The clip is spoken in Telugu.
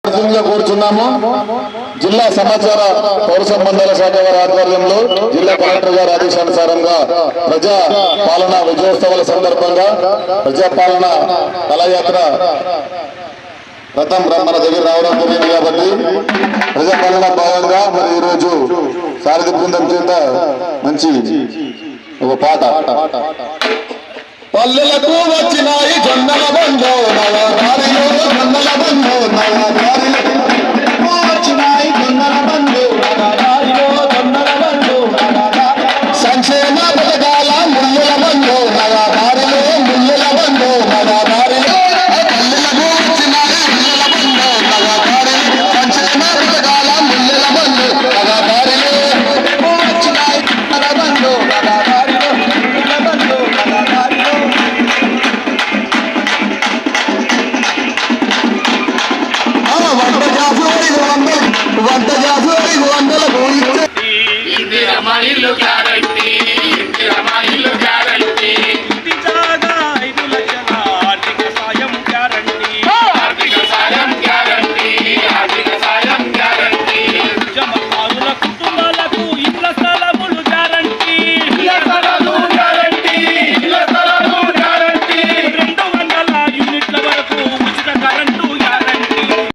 కూర్చున్నాము. జిల్లా సమాచార పౌర సంబంధాల శాఖ వారి ఆధ్వర్యంలో జిల్లా కలెక్టర్ గారి ఆదేశానుసారంగా ప్రజా పాలన విజయోత్సవాల సందర్భంగా ప్రజాపాలన కళాయాత్ర రథం మన దగ్గర రావడం జరిగింది. కాబట్టి ప్రజాపాలన భాగంగా మరి ఈరోజు సారథి బృందం చేత మంచి ఒక పాట పల్లెలకు వచ్చినాయి జొన్నల బంధో నవదారిలో జొన్నల బంధో నవదారిలో వచ్చినాయి జొన్నల బంధో నవదారిలో జొన్నల బంధో సంక్షేమ పథకాల ముల్లుల బంధో నవదారిలో ముల్లుల బంధో నవదారిలో పల్లెలకు వచ్చినాయి ముల్లుల బంధో నవదారిలో సంక్షేమ పథకాల ముల్లుల బంధో నవదారిలో వచ్చినాయి జొన్నల బంధో నవదారిలో ముల్లుల బంధో నవదారిలో వంట జాసు 500 ఇల్లు గ్యారెంటీ